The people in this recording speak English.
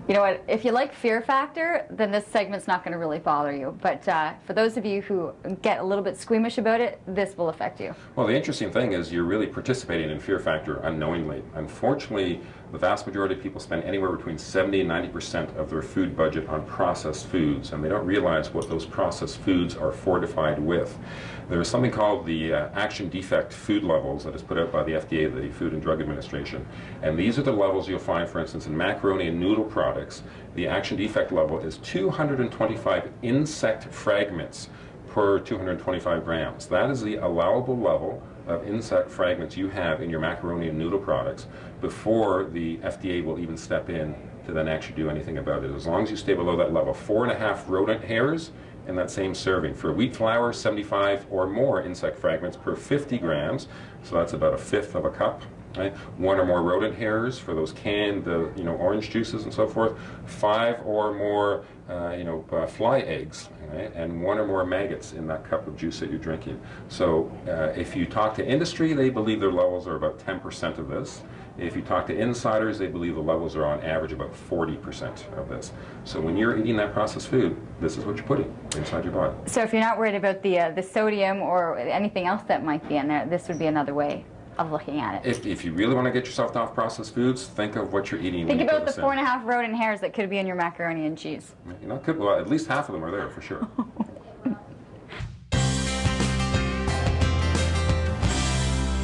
You know what, if you like Fear Factor, then this segment's not going to really bother you. But for those of you who get a little bit squeamish about it, this will affect you. Well, the interesting thing is you're really participating in Fear Factor unknowingly. Unfortunately, the vast majority of people spend anywhere between 70 and 90% of their food budget on processed foods, and they don't realize what those processed foods are fortified with. There is something called the action defect food levels that is put out by the FDA, the Food and Drug Administration, and these are the levels you'll find, for instance, in macaroni and noodle products. The action defect level is 225 insect fragments per 225 grams. That is the allowable level of insect fragments you have in your macaroni and noodle products before the FDA will even step in to then actually do anything about it. As long as you stay below that level, 4.5 rodent hairs in that same serving. For wheat flour, 75 or more insect fragments per 50 grams, so that's about a fifth of a cup. Right? 1 or more rodent hairs for those canned, orange juices and so forth. 5 or more, fly eggs, right? And 1 or more maggots in that cup of juice that you're drinking. So if you talk to industry, they believe their levels are about 10% of this. If you talk to insiders, they believe the levels are on average about 40% of this. So when you're eating that processed food, this is what you're putting inside your body. So if you're not worried about the sodium or anything else that might be in there, this would be another way of looking at it. If you really want to get yourself off processed foods, think of what you're eating. Think about the 4.5 rodent hairs that could be in your macaroni and cheese. Well, at least half of them are there for sure.